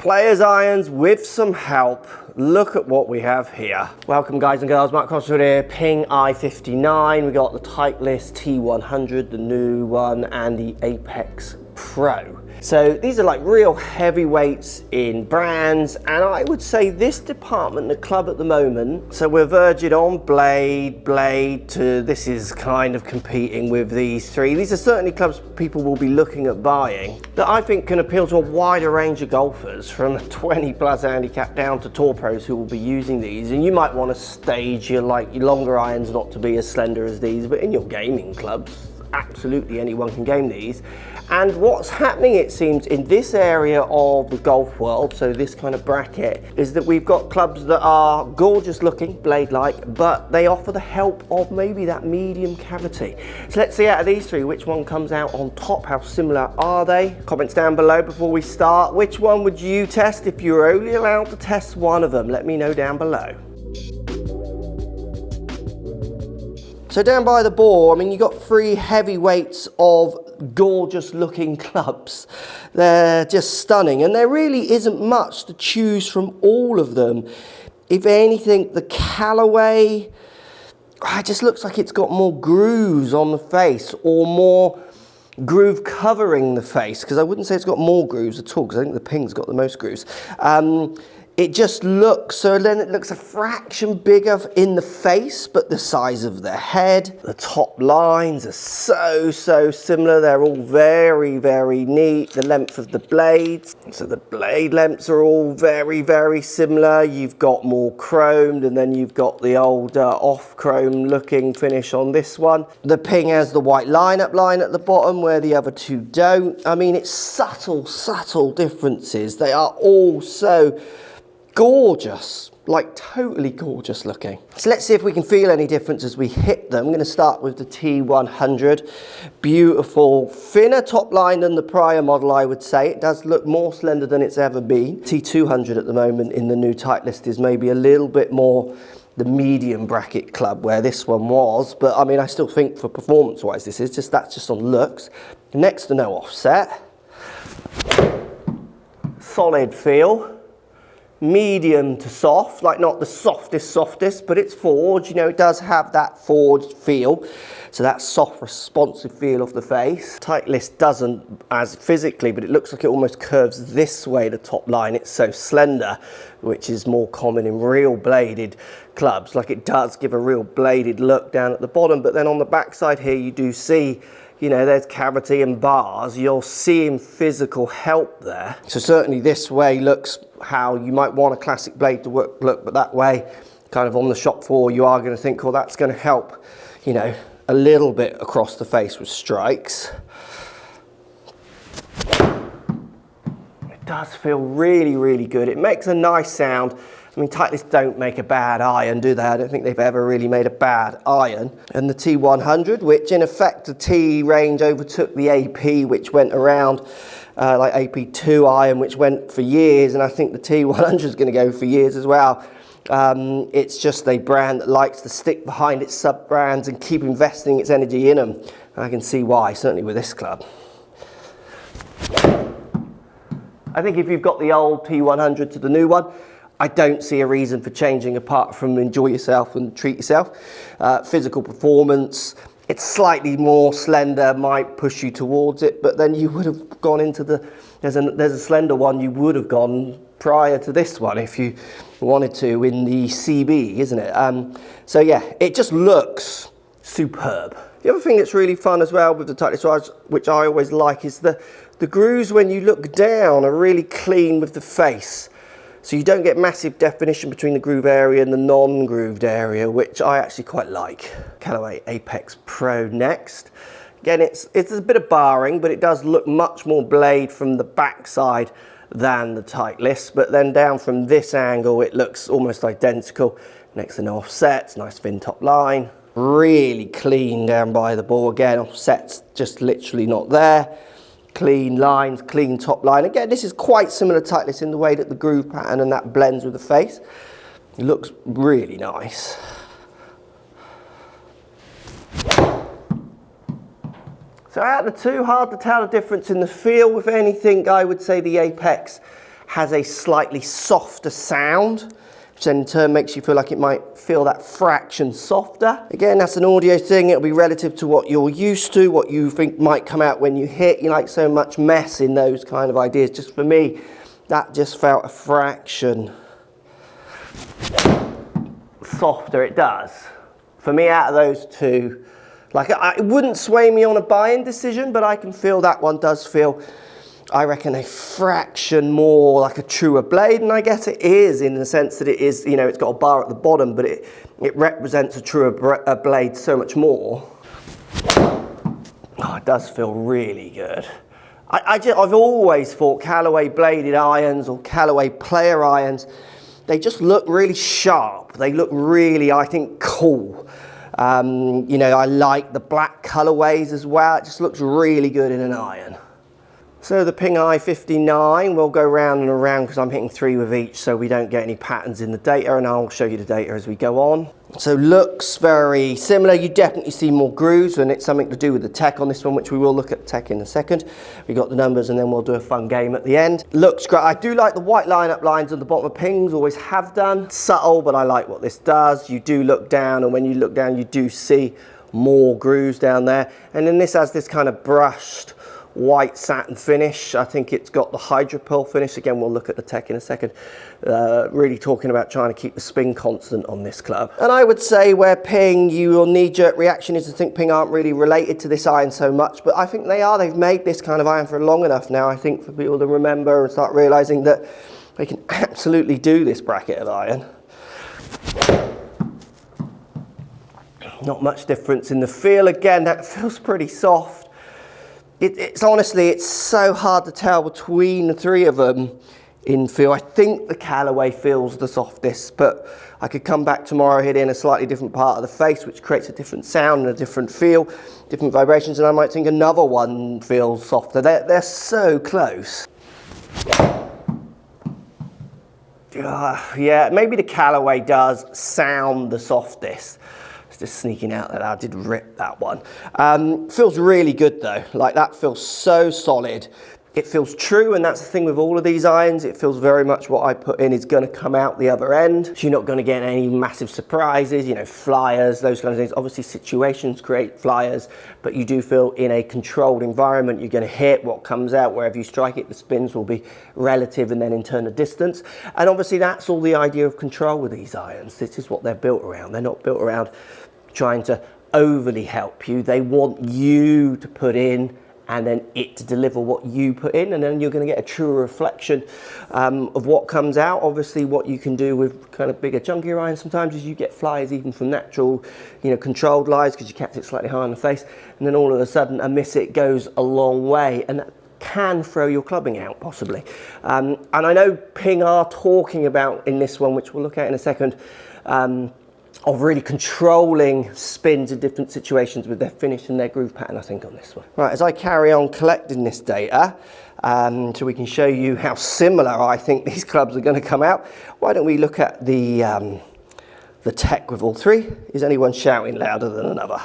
Players irons with some help. Look at what we have here. Welcome guys and girls, Mark Crossfield here, Ping I-59. We got the Titleist T100, the new one, and the Apex Pro. So these are like real heavyweights in brands, and I would say this department, the club at the moment, so we're verging on blade to this is kind of competing with these three. These are certainly clubs people will be looking at buying that I think can appeal to a wider range of golfers, from 20 plus handicap down to tour pros who will be using these. And you might want to stage your longer irons not to be as slender as these, but in your gaming clubs, absolutely anyone can game these. And what's happening, it seems, in this area of the golf world, so this kind of bracket, is that we've got clubs that are gorgeous looking, blade-like, but they offer the help of maybe that medium cavity. So let's see out of these three, which one comes out on top? How similar are they? Comments down below before we start. Which one would you test if you were only allowed to test one of them? Let me know down below. So down by the ball, I mean, you've got three heavyweights of gorgeous looking clubs. They're just stunning, and there really isn't much to choose from all of them. If anything, the Callaway, it just looks like it's got more grooves on the face, or more groove covering the face, because I wouldn't say it's got more grooves at all, because I think the Ping's got the most grooves. It just looks, so then it looks a fraction bigger in the face, but the size of the head. The top lines are so similar. They're all very neat. The length of the blades, so the blade lengths are all very similar. You've got more chromed, and then you've got the old off chrome looking finish on this one. The Ping has the white line at the bottom, where the other two don't. I mean, it's subtle differences. They are all so gorgeous, like totally gorgeous looking. So let's see if we can feel any difference as we hit them. I'm going to start with the T100. Beautiful, thinner top line than the prior model, I would say. It does look more slender than it's ever been. T200 at the moment in the new Titleist is maybe a little bit more the medium bracket club, where this one was, but I mean, I still think for performance wise that's just on looks. Next to no offset. Solid feel. Medium to soft, like not the softest, but it's forged, you know, it does have that forged feel, so that soft responsive feel of the face. Titleist doesn't as physically, but it looks like it almost curves this way, the top line. It's so slender, which is more common in real bladed clubs. Like, it does give a real bladed look down at the bottom, but then on the back side here you do see, you know, there's cavity and bars. You're seeing physical help there. So certainly this way looks how you might want a classic blade to look, but that way, kind of on the shop floor, you are going to think, well, that's going to help, you know, a little bit across the face with strikes. It does feel really good. It makes a nice sound. I mean, Titleist don't make a bad iron, do they? I don't think they've ever really made a bad iron. And the T100, which in effect the T range overtook the AP, which went around like AP2 iron, which went for years, and I think the T100 is going to go for years as well. It's just a brand that likes to stick behind its sub-brands and keep investing its energy in them. I can see why, certainly with this club. I think if you've got the old T100 to the new one, I don't see a reason for changing apart from enjoy yourself and treat yourself. Physical performance, it's slightly more slender, might push you towards it, but then you would have gone into the, there's a slender one you would have gone prior to this one if you wanted to in the CB, isn't it? So yeah, it just looks superb. The other thing that's really fun as well with the Titleist, which I always like, is the grooves when you look down are really clean with the face. So you don't get massive definition between the groove area and the non-grooved area, which I actually quite like. Callaway Apex Pro next. Again, it's a bit of barring, but it does look much more blade from the backside than the Titleist. But then down from this angle, it looks almost identical. Next to no offsets, nice thin top line. Really clean down by the ball. Again, offsets just literally not there. Clean lines, clean top line. Again, this is quite similar to Titleist in the way that the groove pattern and that blends with the face. It looks really nice. So out of the two, hard to tell the difference in the feel. With anything, I would say the Apex has a slightly softer sound, which then in turn makes you feel like it might feel that fraction softer. Again, that's an audio thing. It'll be relative to what you're used to, what you think might come out when you hit. You like so much mess in those kind of ideas. Just for me, that just felt a fraction softer. It does. For me, out of those two, like, it wouldn't sway me on a buy-in decision, but I can feel that one does feel, I reckon, a fraction more like a truer blade. And I guess it is, in the sense that it is, you know, it's got a bar at the bottom, but it represents a truer blade so much more. Oh, it does feel really good. I've always thought Callaway bladed irons or Callaway player irons, they just look really sharp. They look really, I think, cool. You know, I like the black colorways as well. It just looks really good in an iron. So the Ping I-59 will go round and around because I'm hitting 3 with each, so we don't get any patterns in the data, and I'll show you the data as we go on. So looks very similar. You definitely see more grooves, and it's something to do with the tech on this one, which we will look at tech in a second. We got the numbers, and then we'll do a fun game at the end. Looks great. I do like the white line-up lines on the bottom of Pings, always have done. Subtle, but I like what this does. You do look down, and when you look down, you do see more grooves down there. And then this has this kind of brushed white satin finish. I think it's got the hydro pearl finish. Again, we'll look at the tech in a second. Really talking about trying to keep the spin constant on this club. And I would say where Ping, your knee-jerk reaction is to think Ping aren't really related to this iron so much, but I think they are. They've made this kind of iron for long enough now, I think, for people to remember and start realizing that they can absolutely do this bracket of iron. Not much difference in the feel. Again, that feels pretty soft. It's honestly, it's so hard to tell between the three of them in feel. I think the Callaway feels the softest, but I could come back tomorrow, hit in a slightly different part of the face, which creates a different sound and a different feel, different vibrations, and I might think another one feels softer. They're so close. Yeah, maybe the Callaway does sound the softest. Just sneaking out that I did rip that one. Feels really good though. Like, that feels so solid. It feels true, and that's the thing with all of these irons. It feels very much what I put in is going to come out the other end. So you're not going to get any massive surprises, you know, flyers, those kinds of things. Obviously situations create flyers, but you do feel in a controlled environment, you're going to hit what comes out. Wherever you strike it, the spins will be relative and then in turn a distance. And obviously that's all the idea of control with these irons. This is what they're built around. They're not built around trying to overly help you. They want you to put in and then it to deliver what you put in, and then you're going to get a truer reflection of what comes out. Obviously what you can do with kind of bigger chunkier irons sometimes is you get flies even from natural, you know, controlled lies, because you kept it slightly higher on the face, and then all of a sudden a miss it goes a long way, and that can throw your clubbing out possibly. And I know Ping are talking about in this one, which we'll look at in a second, of really controlling spins in different situations with their finish and their groove pattern, I think, on this one. Right, as I carry on collecting this data, so we can show you how similar I think these clubs are going to come out, why don't we look at the tech with all three? Is anyone shouting louder than another?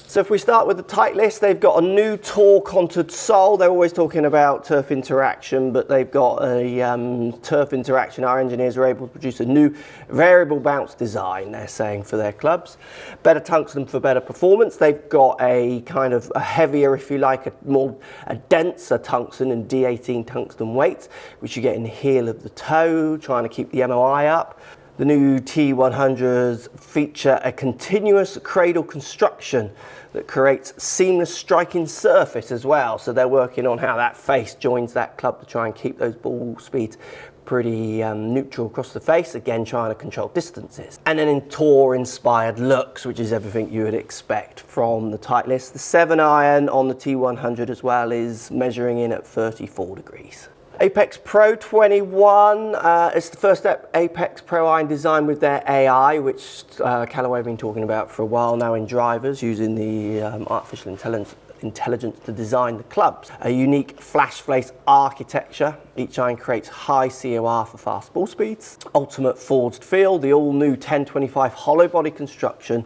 So if we start with the Titleist, they've got a new torque contoured sole. They're always talking about turf interaction, but they've got a turf interaction. Our engineers are able to produce a new variable bounce design, they're saying, for their clubs. Better tungsten for better performance. They've got a kind of a heavier, if you like, a denser tungsten and D18 tungsten weight, which you get in the heel of the toe, trying to keep the MOI up. The new T100s feature a continuous cradle construction that creates seamless striking surface as well. So they're working on how that face joins that club to try and keep those ball speeds pretty neutral across the face, again trying to control distances. And then in tour inspired looks, which is everything you would expect from the Titleist. The 7 iron on the T100 as well is measuring in at 34 degrees. Apex Pro 21, it's the first Apex Pro iron designed with their AI, which Callaway have been talking about for a while now in drivers, using the artificial intelligence to design the clubs. A unique flash face architecture. Each iron creates high COR for fast ball speeds. Ultimate forged feel, the all new 1025 hollow body construction,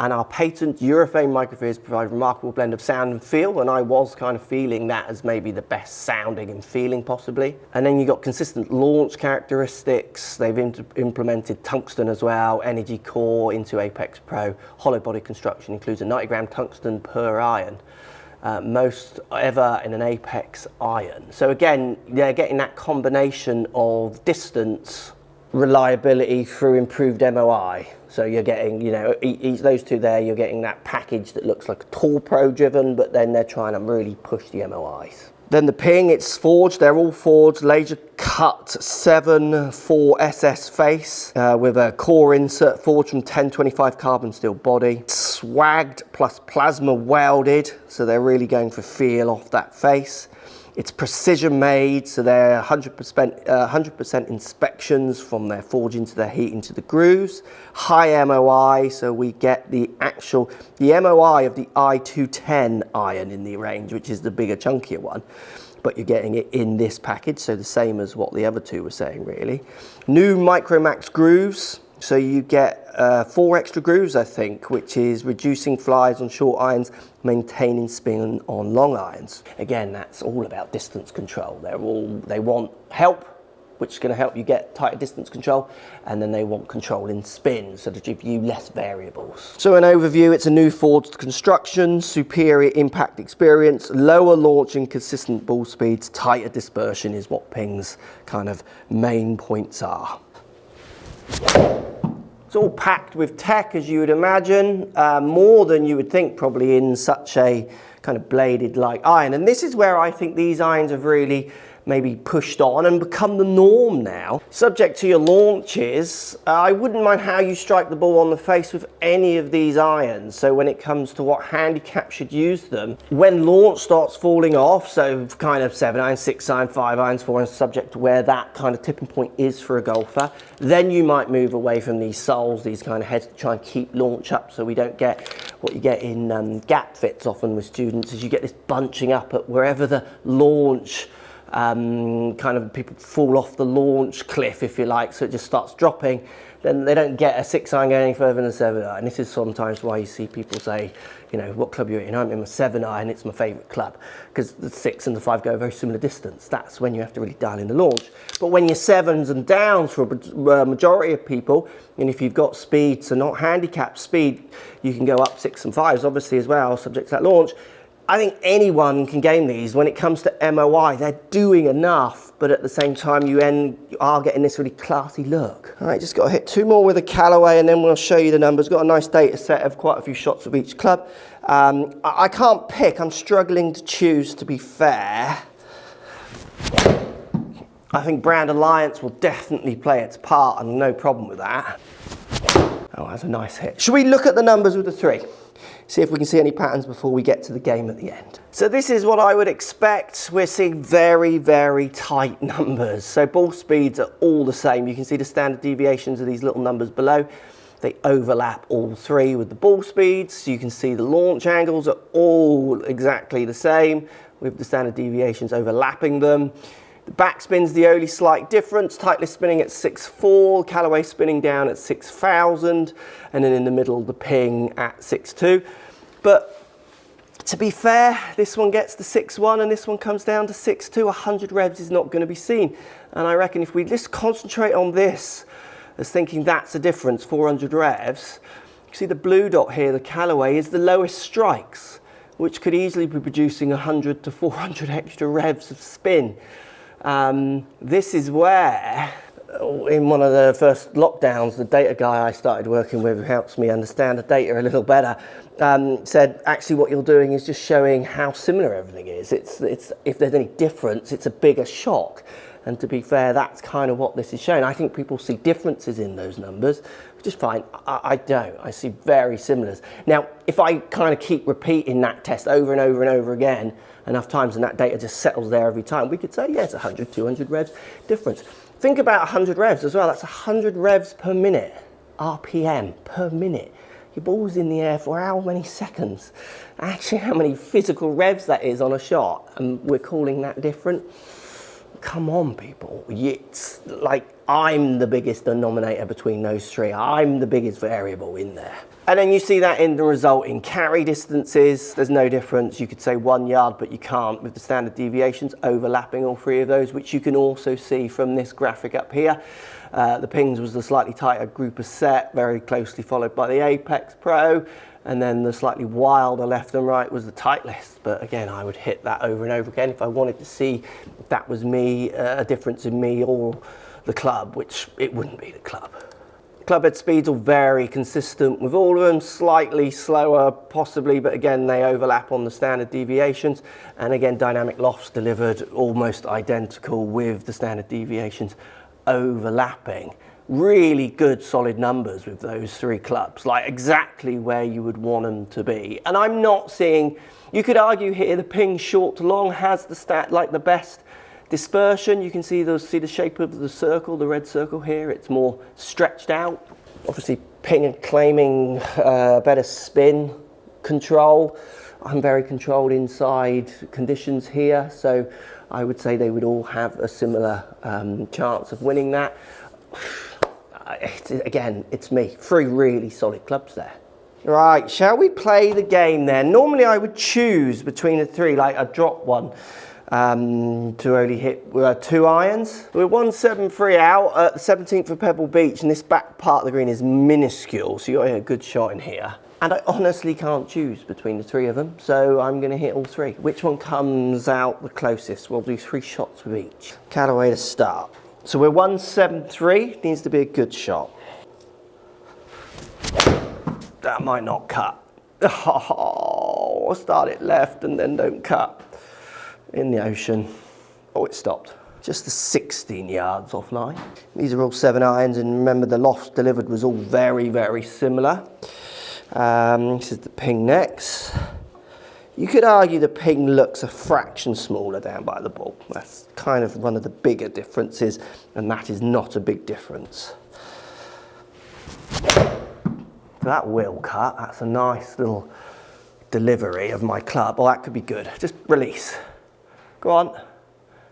And our patent urethane microspheres provide a remarkable blend of sound and feel, and I was kind of feeling that as maybe the best sounding and feeling possibly. And then you got consistent launch characteristics. They've implemented tungsten as well, energy core into Apex Pro. Hollow body construction includes a 90-gram tungsten per iron. Most ever in an Apex iron. So again, they're getting that combination of distance, reliability through improved MOI. So you're getting, you know, those two there, you're getting that package that looks like a Tool Pro driven, but then they're trying to really push the MOIs. Then the ping, it's forged, they're all forged, laser cut 7-4 SS face with a core insert forged from 1025 carbon steel body. Swagged plus plasma welded, so they're really going for feel off that face. It's precision made, so they're 100% inspections from their forging to their heating to the grooves. High MOI, so we get the MOI of the I210 iron in the range, which is the bigger, chunkier one. But you're getting it in this package, so the same as what the other two were saying, really. New Micromax grooves, so you get 4 extra grooves, I think, which is reducing flies on short irons, maintaining spin on long irons. Again, that's all about distance control. They want help, which is going to help you get tighter distance control, and then they want control in spin, so to give you less variables. So an overview, it's a new forged construction, superior impact experience, lower launch and consistent ball speeds, tighter dispersion is what Ping's kind of main points are. It's all packed with tech, as you would imagine, more than you would think probably in such a kind of bladed like iron. And this is where I think these irons have really maybe pushed on and become the norm now. Subject to your launches, I wouldn't mind how you strike the ball on the face with any of these irons. So when it comes to what handicap should use them, when launch starts falling off, so kind of 7 iron, 6 iron, 5 irons, 4 irons, subject to where that kind of tipping point is for a golfer, then you might move away from these soles, these kind of heads, to try and keep launch up so we don't get what you get in gap fits often with students, is you get this bunching up at wherever the launch kind of people fall off the launch cliff, if you like, so it just starts dropping. Then they don't get a 6 iron going any further than a 7 iron. This is sometimes why you see people say, you know, what club you're in? I'm in my 7 iron, it's my favourite club, because the 6 and the 5 go a very similar distance. That's when you have to really dial in the launch. But when you're 7s and downs for a majority of people, and if you've got speed, so not handicap speed, you can go up 6 and 5s obviously as well, subject to that launch. I think anyone can game these. When it comes to MOI, they're doing enough, but at the same time you are getting this really classy look. All right, just got to hit 2 more with a Callaway and then we'll show you the numbers. Got a nice data set of quite a few shots of each club. I can't pick, I'm struggling to choose, to be fair. I think brand alliance will definitely play its part and no problem with that. Oh, that's a nice hit. Should we look at the numbers with the 3? See if we can see any patterns before we get to the game at the end. So this is what I would expect. We're seeing very, very tight numbers. So ball speeds are all the same. You can see the standard deviations of these little numbers below. They overlap all 3 with the ball speeds. You can see the launch angles are all exactly the same with the standard deviations overlapping them. The backspin's the only slight difference. Titleist spinning at 6.4, Callaway spinning down at 6,000, and then in the middle the Ping at 6.2. But to be fair, this one gets to 6.1 and this one comes down to 6.2. 100 revs is not going to be seen. And I reckon if we just concentrate on this as thinking that's the difference, 400 revs, you see the blue dot here, the Callaway, is the lowest strikes, which could easily be producing 100 to 400 extra revs of spin. This is where, in one of the first lockdowns, the data guy I started working with, who helps me understand the data a little better, said actually what you're doing is just showing how similar everything is. It's if there's any difference, it's a bigger shock. And to be fair, that's kind of what this is showing. I think people see differences in those numbers, which is fine. I don't. I see very similars. Now, if I kind of keep repeating that test over and over and over again, enough times, and that data just settles there every time, we could say, yes, 100, 200 revs difference. Think about 100 revs as well. That's 100 revs per minute, RPM per minute. Your ball's in the air for how many seconds? Actually, how many physical revs that is on a shot, and we're calling that different. Come on, people. It's like I'm the biggest denominator between those three. I'm the biggest variable in there. And then you see that in the result in carry distances. There's no difference. You could say 1 yard, but you can't with the standard deviations overlapping all three of those, which you can also see from this graphic up here. The pings was the slightly tighter grouper set, very closely followed by the Apex Pro. And then the slightly wilder left and right was the Titleist. But again, I would hit that over and over again if I wanted to see if that was me, a difference in me or the club, which it wouldn't be the club. Club head speeds are very consistent with all of them, slightly slower possibly, but again, they overlap on the standard deviations. And again, dynamic lofts delivered almost identical with the standard deviations overlapping. Really good solid numbers with those three clubs, like exactly where you would want them to be. And I'm not seeing, you could argue here the ping short to long has the best dispersion. You can see the shape of the circle, the red circle here. It's more stretched out. Obviously ping and claiming better spin control. I'm very controlled inside conditions here, so I would say they would all have a similar chance of winning that. Again, it's me. Three really solid clubs there. Right, shall we play the game then? Normally I would choose between the three, like a drop one to only hit 2 irons. We're 173 out at the 17th of Pebble Beach, and this back part of the green is minuscule, so you got to hit a good shot in here. And I honestly can't choose between the three of them, so I'm going to hit all three. Which one comes out the closest? We'll do 3 shots with each. Callaway to start. So we're 173, needs to be a good shot. That might not cut. Oh, I'll start it left and then don't cut. In the ocean. Oh, it stopped. Just the 16 yards offline. These are all 7 irons, and remember the loft delivered was all very, very similar. This is the ping next. You could argue the ping looks a fraction smaller down by the ball. That's kind of one of the bigger differences, and that is not a big difference. So that will cut. That's a nice little delivery of my club. Oh, that could be good. Just release. Go on.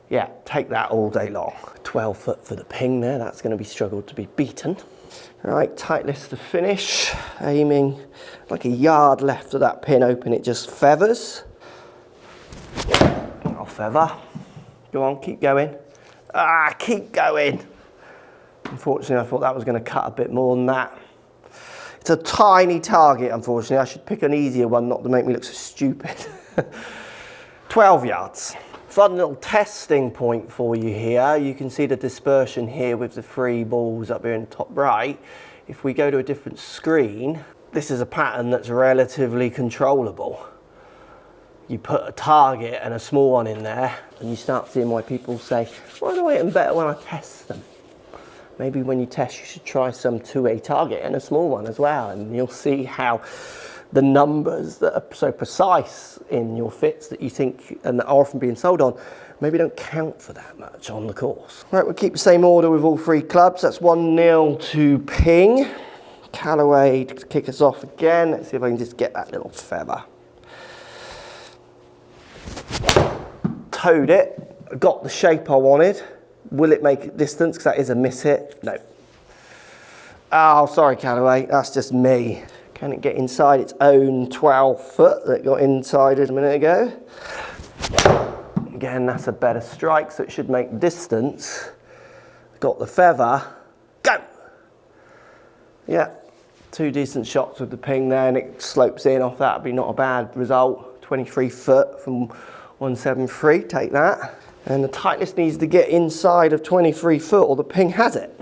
Yeah, take that all day long. 12 foot for the ping there. That's going to be struggled to be beaten. Right, Titleist to finish. Aiming like a yard left of that pin open, it just feathers. I'll feather. Go on, keep going. Ah, keep going. Unfortunately, I thought that was going to cut a bit more than that. It's a tiny target, unfortunately. I should pick an easier one, not to make me look so stupid. 12 yards. Fun little testing point for you here. You can see the dispersion here with the 3 balls up here in the top right. If we go to a different screen, this is a pattern that's relatively controllable. You put a target and a small one in there, and you start seeing why people say, why do I hit them better when I test them? Maybe when you test, you should try some to a target and a small one as well, and you'll see how the numbers that are so precise in your fits that you think and that are often being sold on maybe don't count for that much on the course. Right, we'll keep the same order with all 3 clubs. That's 1-0 to ping. Callaway to kick us off again. Let's see if I can just get that little feather. Towed it, got the shape I wanted. Will it make it distance? Because that is a miss hit. No. Oh, sorry Callaway, that's just me. Can it get inside its own 12 foot that got inside it a minute ago? Again, that's a better strike, so it should make distance. Got the feather. Go! Yeah, 2 decent shots with the ping there, and it slopes in off that. Would be not a bad result. 23 foot from 173, take that. And the Titleist needs to get inside of 23 foot or the ping has it.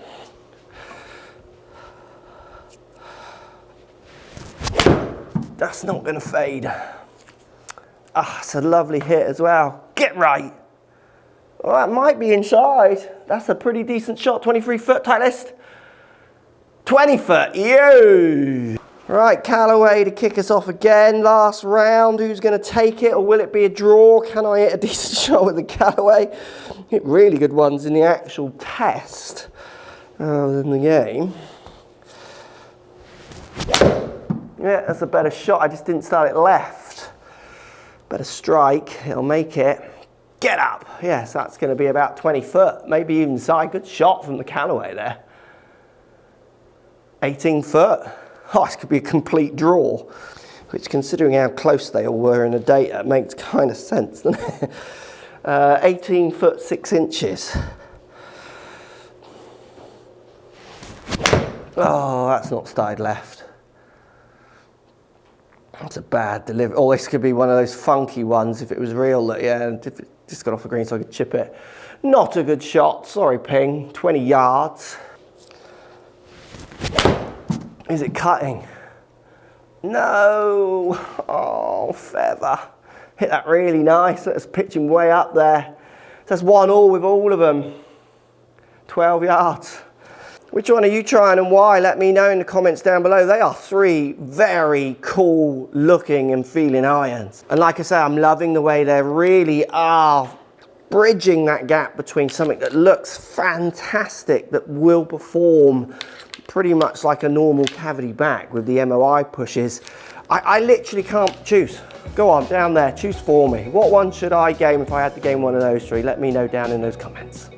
That's not going to fade. Ah, it's a lovely hit as well. Get right. Well, that might be inside. That's a pretty decent shot. 23 foot, Titleist. 20 foot, yo! Right, Callaway to kick us off again. Last round, who's going to take it, or will it be a draw? Can I hit a decent shot with the Callaway? Hit really good ones in the actual test rather than the game. Yeah, that's a better shot. I just didn't start it left. Better strike, it'll make it. get up. Yes, that's going to be about 20 foot, maybe even side. Good shot from the Callaway there. 18 foot. Oh, this could be a complete draw, which, considering how close they all were in the data, makes kind of sense, doesn't it? 18 foot 6 inches. Oh, that's not started left. That's a bad delivery. Oh, this could be one of those funky ones if it was real. That, yeah, if it just got off the green so I could chip it. Not a good shot. Sorry, ping. 20 yards. Is it cutting? No. Oh, feather. Hit that really nice. That's pitching way up there. That's 1-all with all of them. 12 yards. Which one are you trying and why? Let me know in the comments down below. They are 3 very cool looking and feeling irons. And like I say, I'm loving the way they really are bridging that gap between something that looks fantastic, that will perform pretty much like a normal cavity back with the MOI pushes. I literally can't choose. Go on, down there, choose for me. What one should I game if I had to game one of those 3? Let me know down in those comments.